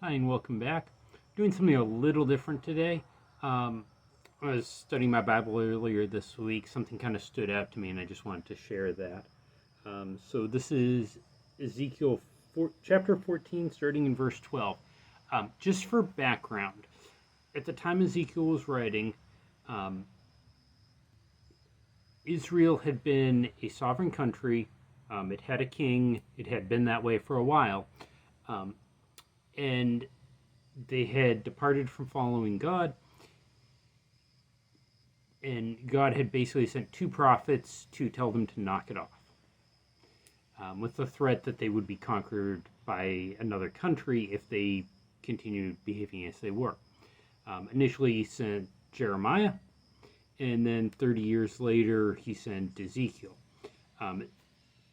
Hi, and welcome back. Doing something a little different today. I was studying my Bible earlier this week. Something kind of stood out to me, and I just wanted to share that. So this is Ezekiel chapter 14, starting in verse 12. Just for background, at the time Ezekiel was writing, um, Israel had been a sovereign country. It had a king. It had been that way for a while. Um, and they had departed from following God, and God had basically sent two prophets to tell them to knock it off, with the threat that they would be conquered by another country if they continued behaving as they were. Initially, he sent Jeremiah, and then 30 years later, he sent Ezekiel. Um,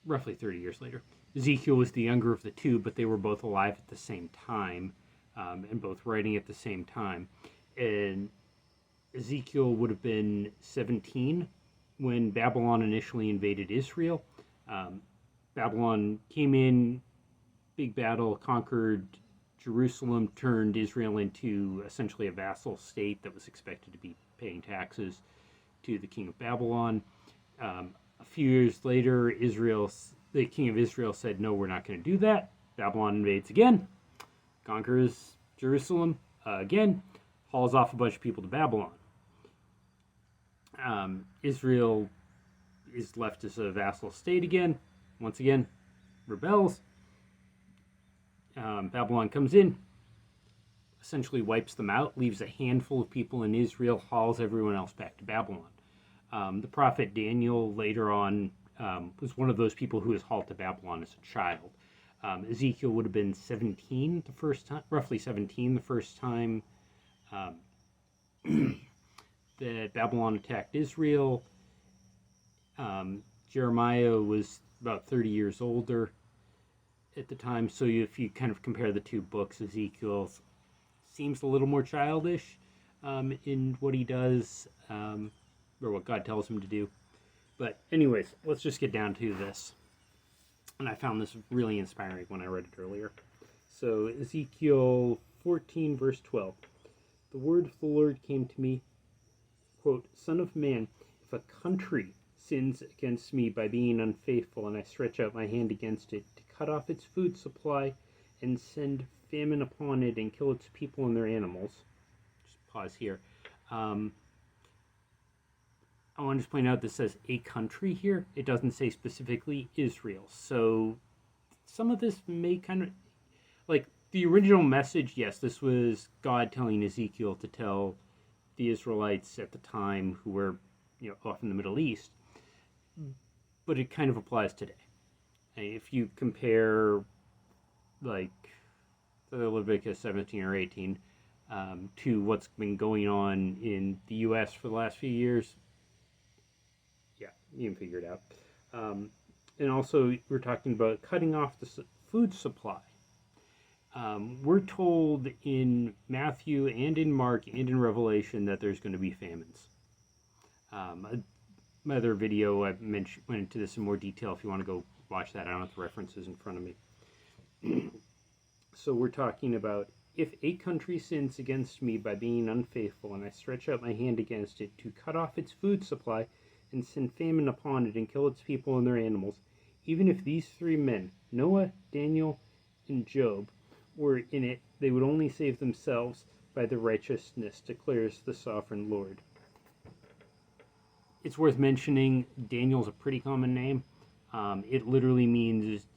Roughly 30 years later. Ezekiel was the younger of the two, but they were both alive at the same time, and both writing at the same time. And Ezekiel would have been 17 when Babylon initially invaded Israel. Babylon came in, big battle, conquered Jerusalem, turned Israel into essentially a vassal state that was expected to be paying taxes to the king of Babylon. A few years later, the king of Israel said, "No, we're not going to do that." Babylon invades again, conquers Jerusalem again, hauls off a bunch of people to Babylon. Israel is left as a vassal state again. Once again, rebels. Babylon comes in, essentially wipes them out, leaves a handful of people in Israel, hauls everyone else back to Babylon. The prophet Daniel later on was one of those people who was hauled to Babylon as a child. Ezekiel would have been 17 the first time, roughly 17 the first time that Babylon attacked Israel. Jeremiah was about 30 years older at the time, so if you kind of compare the two books, Ezekiel seems a little more childish in what he does, or what God tells him to do. But anyways, let's just get down to this. And I found this really inspiring when I read it earlier. So Ezekiel 14, verse 12. The word of the Lord came to me, quote, "Son of man, if a country sins against me by being unfaithful, and I stretch out my hand against it to cut off its food supply and send famine upon it and kill its people and their animals." Just pause here. I want to just point out this says a country here. It doesn't say specifically Israel. So some of this may kind of, like the original message, yes, this was God telling Ezekiel to tell the Israelites at the time who were, off in the Middle East. But it kind of applies today. If you compare, like, Leviticus 17 or 18 to what's been going on in the U.S. for the last few years, yeah, you can figure it out. And also, we're talking about cutting off the food supply. We're told in Matthew and in Mark and in Revelation that there's going to be famines. My other video, I went into this in more detail. If you want to go watch that, I don't have the references in front of me. So we're talking about, if a country sins against me by being unfaithful, and I stretch out my hand against it to cut off its food supply and send famine upon it and kill its people and their animals, even if these three men, Noah, Daniel, and Job, were in it, they would only save themselves by their righteousness, declares the sovereign Lord. It's worth mentioning, Daniel's a pretty common name. It literally means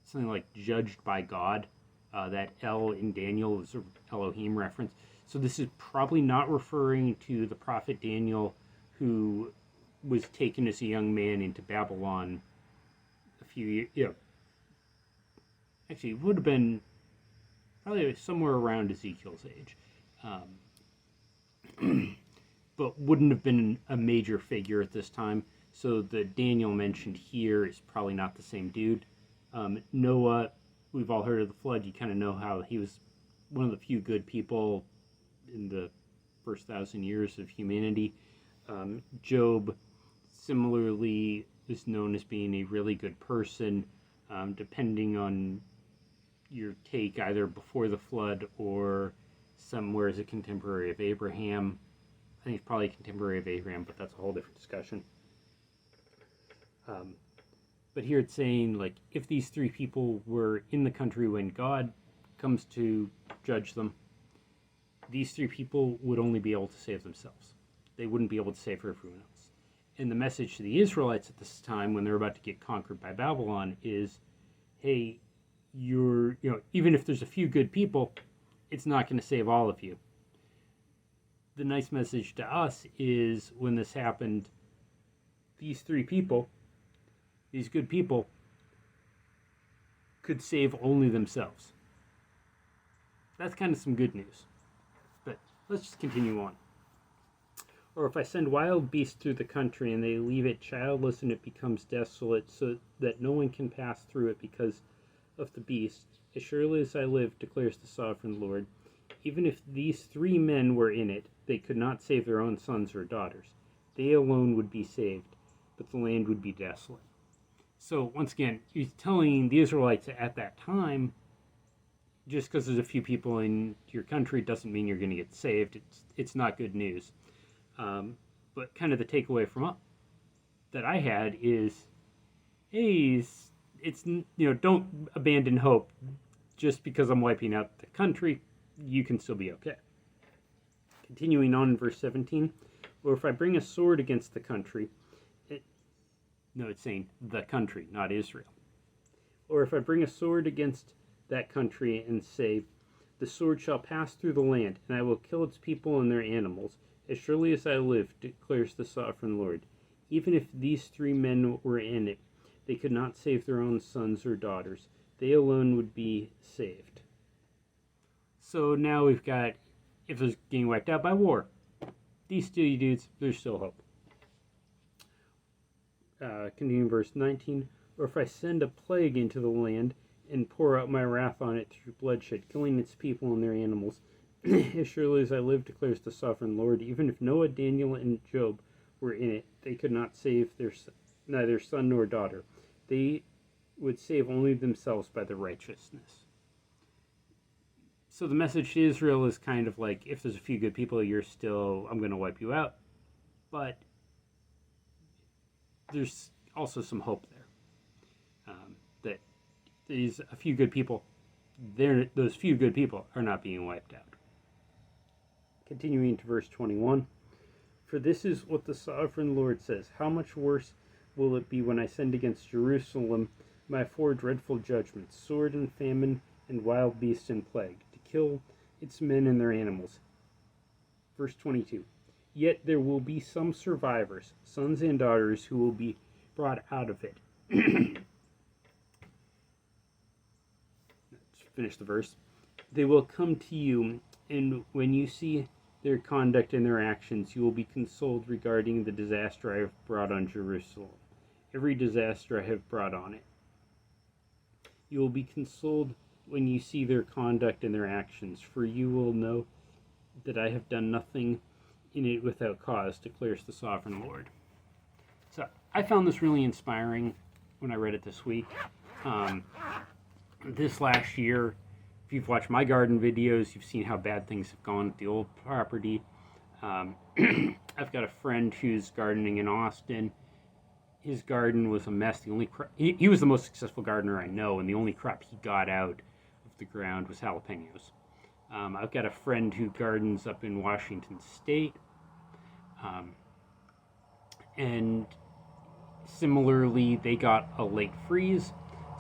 something like judged by God. That L in Daniel is an Elohim reference. So this is probably not referring to the prophet Daniel, who was taken as a young man into Babylon a few years. Actually, it would have been probably somewhere around Ezekiel's age. But wouldn't have been a major figure at this time. So the Daniel mentioned here is probably not the same dude. Noah, we've all heard of the flood. You kind of know how he was one of the few good people in the first 1,000 years of humanity. Job, similarly, is known as being a really good person, depending on your take either before the flood or somewhere as a contemporary of Abraham. I think it's probably a contemporary of Abraham, but that's a whole different discussion. But here it's saying, like, if these three people were in the country when God comes to judge them, these three people would only be able to save themselves. They wouldn't be able to save everyone else. And the message to the Israelites at this time, when they're about to get conquered by Babylon, is, hey, even if there's a few good people, it's not going to save all of you. The nice message to us is, when this happened, these three people, these good people, could save only themselves. That's kind of some good news. But let's just continue on. Or if I send wild beasts through the country and they leave it childless and it becomes desolate so that no one can pass through it because of the beast, as surely as I live, declares the sovereign Lord, even if these three men were in it, they could not save their own sons or daughters. They alone would be saved, but the land would be desolate. So once again, he's telling the Israelites at that time, just because there's a few people in your country doesn't mean you're going to get saved. It's not good news. But kind of the takeaway from that I had is, hey, it's don't abandon hope. Just because I'm wiping out the country, you can still be okay. Continuing on in verse 17, or if I bring a sword against the country, it's saying the country, not Israel. Or if I bring a sword against that country and say, the sword shall pass through the land, and I will kill its people and their animals, as surely as I live, declares the sovereign Lord. Even if these three men were in it, they could not save their own sons or daughters. They alone would be saved. So now we've got, if there's getting wiped out by war, these two dudes, there's still hope. Continuing verse 19, or if I send a plague into the land and pour out my wrath on it through bloodshed, killing its people and their animals, as surely as I live, declares the sovereign Lord, even if Noah, Daniel, and Job were in it, they could not save neither son nor daughter. They would save only themselves by their righteousness. So the message to Israel is kind of like, if there's a few good people, I'm going to wipe you out. But there's also some hope there. That those few good people are not being wiped out. Continuing to verse 21, for this is what the sovereign Lord says, how much worse will it be when I send against Jerusalem my four dreadful judgments, sword and famine and wild beast and plague, to kill its men and their animals. Verse 22, yet there will be some survivors, sons and daughters, who will be brought out of it. Let's finish the verse. They will come to you, and when you see their conduct and their actions, you will be consoled regarding the disaster I have brought on Jerusalem, every disaster I have brought on it. You will be consoled when you see their conduct and their actions, for you will know that I have done nothing in it without cause, declares the sovereign Lord. So I found this really inspiring when I read it this week. This last year, if you've watched my garden videos, you've seen how bad things have gone at the old property. I've got a friend who's gardening in Austin. His garden was a mess. He was the most successful gardener I know, and the only crop he got out of the ground was jalapenos. I've got a friend who gardens up in Washington State. And similarly, they got a late freeze.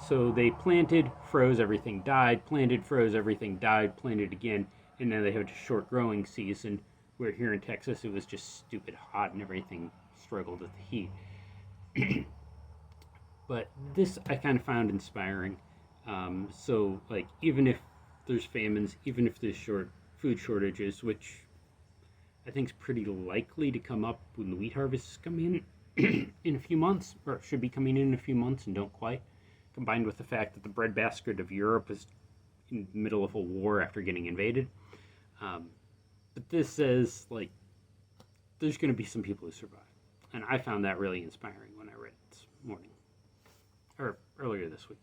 So they planted, froze, everything died, planted, froze, everything died, planted again, and now they have a short growing season, where here in Texas it was just stupid hot and everything struggled with the heat. But this I kind of found inspiring. So, like, even if there's famines, even if there's food shortages, which I think is pretty likely to come up when the wheat harvests come in in a few months, or should be coming in a few months and don't quite, combined with the fact that the breadbasket of Europe is in the middle of a war after getting invaded. But this says, like, there's going to be some people who survive. And I found that really inspiring when I read it this morning, or earlier this week.